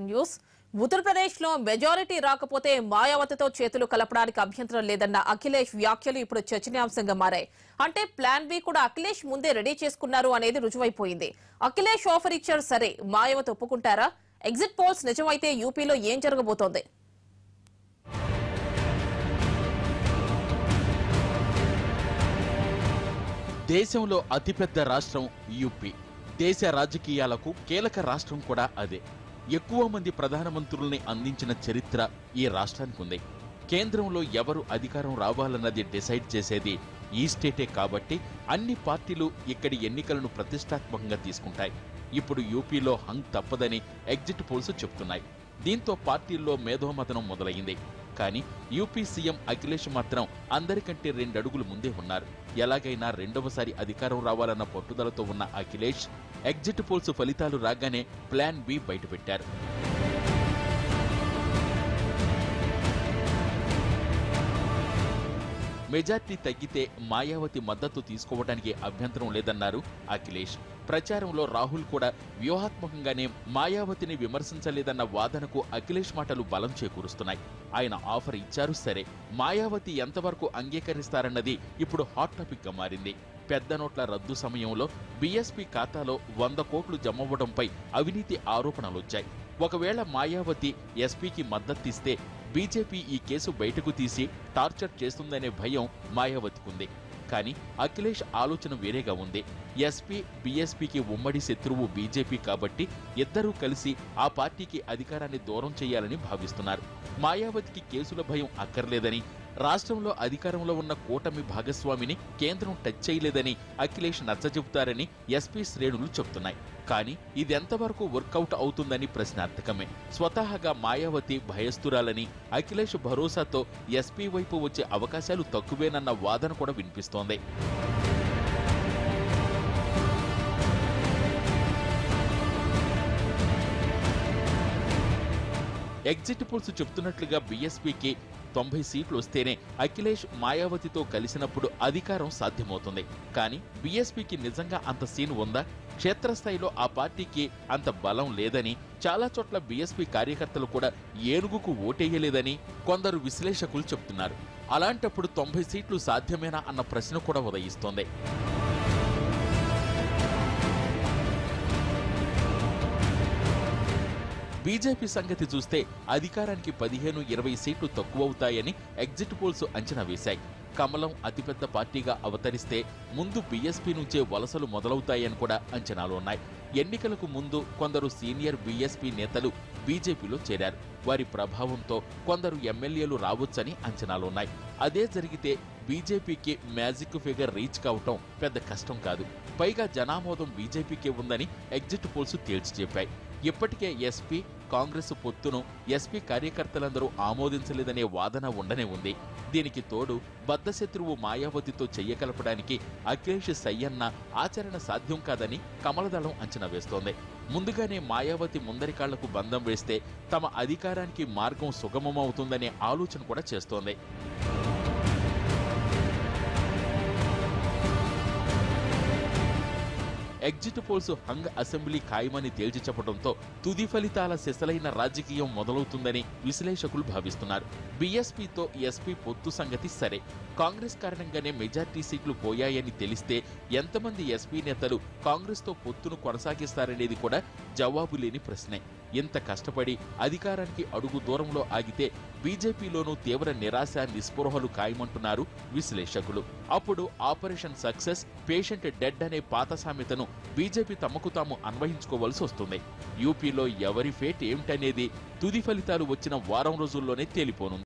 News. Uttar Pradesh లో majority రాకపోతే మాయావతితో చేతులు కలపడానికి అభ్యంతరం లేదన్న అఖిలేష్ వ్యాఖ్యలు ఇప్పుడు చర్చనీయాంశంగా మారాయి. అంటే ప్లాన్ బి కూడా అఖిలేష్ ముందే రెడీ చేసుకున్నారు అనేది రుజువైపోయింది. అఖిలేష్ ఆఫర్ ఇచ్చారు సరే, మాయావతి ఒప్పుకుంటారా? ఎగ్జిట్ పోల్స్ నిజమైతే యూపీలో ఏం జరగబోతోంది? దేశంలో అతిపెద్ద రాష్ట్రం యూపీ. దేశ రాజకీయాలకు కీలక రాష్ట్రం కూడా అదే. ఎక్కువ మంది ప్రధానమంత్రుల్ని అందించిన చరిత్ర ఈ రాష్ట్రానికి ఉంది. కేంద్రంలో ఎవరు అధికారం రావాలన్నది డిసైడ్ చేసేది ఈ స్టేటే కాబట్టి అన్ని పార్టీలు ఇక్కడి ఎన్నికలను ప్రతిష్టాత్మకంగా తీసుకుంటాయి. ఇప్పుడు యూపీలో హంగ్ తప్పదని ఎగ్జిట్ పోల్స్ చెప్తున్నాయి. దీంతో పార్టీల్లో మేధోమథనం మొదలైంది. కానీ యూపీ సీఎం అఖిలేష్ మాత్రం అందరికంటే 2 అడుగులు ముందే ఉన్నారు. ఎలాగైనా రెండవసారి అధికారం రావాలన్న పట్టుదలతో ఉన్న అఖిలేష్ ఎగ్జిట్ పోల్స్ ఫలితాలు రాగానే ప్లాన్ బి బయటపెట్టారు. మెజార్టీ తగ్గితే మాయావతి మద్దతు తీసుకోవడానికి అభ్యంతరం లేదన్నారు అఖిలేష్. ప్రచారంలో రాహుల్ కూడా వ్యూహాత్మకంగానే మాయావతిని విమర్శించలేదన్న వాదనకు అఖిలేష్ మాటలు బలం చేకూరుస్తున్నాయి. ఆయన ఆఫర్ ఇచ్చారు సరే, మాయావతి ఎంతవరకు అంగీకరిస్తారన్నది ఇప్పుడు హాట్ టాపిక్ గా మారింది. పెద్ద నోట్ల రద్దు సమయంలో బీఎస్పీ ఖాతాలో 100 కోట్లు జమవ్వడంపై అవినీతి ఆరోపణలొచ్చాయి. ఒకవేళ మాయావతి ఎస్పీకి మద్దతిస్తే బీజేపీ ఈ కేసు బయటకు తీసి టార్చర్ చేస్తుందనే భయం మాయావతికుంది. కానీ అఖిలేష్ ఆలోచన వేరేగా ఉంది. ఎస్పీ బీఎస్పీకి ఉమ్మడి శత్రువు బీజేపీ కాబట్టి ఇద్దరూ కలిసి ఆ పార్టీకి అధికారాన్ని దూరం చేయాలని భావిస్తున్నారు. మాయావతికి కేసుల భయం అక్కర్లేదని, రాష్ట్రంలో అధికారంలో ఉన్న కూటమి భాగస్వామిని కేంద్రం టచ్ చేయలేదని అఖిలేష్ నచ్చజెబుతారని ఎస్పీ శ్రేణులు చెబుతున్నాయి. కానీ ఇదెంతవరకు వర్కౌట్ అవుతుందని ప్రశ్నార్థకమే. స్వతహాగా మాయావతి భయస్థురాలని, అఖిలేష్ భరోసాతో ఎస్పీ వైపు వచ్చే అవకాశాలు తక్కువేనన్న వాదన కూడా వినిపిస్తోంది. ఎగ్జిట్ పోల్స్ చెప్తున్నట్లుగా బీఎస్పీకి 90 సీట్లు వస్తేనే అఖిలేష్ మాయావతితో కలిసినప్పుడు అధికారం సాధ్యమవుతుంది. కానీ బీఎస్పీకి నిజంగా అంత సీన్ ఉందా? క్షేత్రస్థాయిలో ఆ పార్టీకి అంత బలం లేదని, చాలా చోట్ల బీఎస్పీ కార్యకర్తలు కూడా ఏనుగుకు ఓటేయలేదని కొందరు విశ్లేషకులు చెప్తున్నారు. అలాంటప్పుడు 90 సీట్లు సాధ్యమేనా అన్న ప్రశ్న కూడా ఉదయిస్తోంది. బీజేపీ సంగతి చూస్తే అధికారానికి 15-20 సీట్లు తక్కువవుతాయని ఎగ్జిట్ పోల్స్ అంచనా వేశాయి. కమలం అతిపెద్ద పార్టీగా అవతరిస్తే ముందు బీఎస్పీ నుంచే వలసలు మొదలవుతాయని కూడా అంచనాలు ఉన్నాయి. ఎన్నికలకు ముందు కొందరు సీనియర్ బీఎస్పీ నేతలు బీజేపీలో చేరారు. వారి ప్రభావంతో కొందరు ఎమ్మెల్యేలు రావచ్చని అంచనాలున్నాయి. అదే జరిగితే బీజేపీకి మ్యాజిక్ ఫిగర్ రీచ్ కావటం పెద్ద కష్టం కాదు. పైగా జనామోదం బీజేపీకే ఉందని ఎగ్జిట్ పోల్స్ తేల్చి చెప్పాయి. ఇప్పటికే ఎస్పీ కాంగ్రెస్ పొత్తును ఎస్పీ కార్యకర్తలందరూ ఆమోదించలేదనే వాదన ఉండనే ఉంది. దీనికి తోడు బద్ధశత్రువు మాయావతితో చెయ్యకలపడానికి అఖిలేష్ సయ్యన్న ఆచరణ సాధ్యం కాదని కమలదళం అంచనా వేస్తోంది. ముందుగానే మాయావతి ముందరికాళ్లకు బంధం వేస్తే తమ అధికారానికి మార్గం సుగమమవుతుందనే ఆలోచన కూడా చేస్తోంది. ఎగ్జిట్ పోల్స్ హంగ్ అసెంబ్లీ ఖాయమని తేల్చి చెప్పడంతో తుది ఫలితాల సిసలైన రాజకీయం మొదలవుతుందని విశ్లేషకులు భావిస్తున్నారు. బీఎస్పీతో ఎస్పీ పొత్తు సంగతి సరే, కాంగ్రెస్ కారణంగానే మెజార్టీ సీట్లు పోయాయని తెలిస్తే ఎంతమంది ఎస్పీ నేతలు కాంగ్రెస్తో పొత్తును కొనసాగిస్తారనేది కూడా జవాబు లేని ప్రశ్నే. ఇంత కష్టపడి అధికారానికి అడుగు దూరంలో ఆగితే బీజేపీలోనూ తీవ్ర నిరాశ నిస్పృహలు ఖాయమంటున్నారు విశ్లేషకులు. అప్పుడు ఆపరేషన్ సక్సెస్, పేషెంట్ డెడ్ అనే పాత సామెతను బీజేపీ తమకు తాము అన్వయించుకోవాల్సి వస్తుంది. యూపీలో ఎవరి ఫేట్ ఏమిటనేది తుది ఫలితాలు వచ్చిన వారం రోజుల్లోనే తేలిపోనుంది.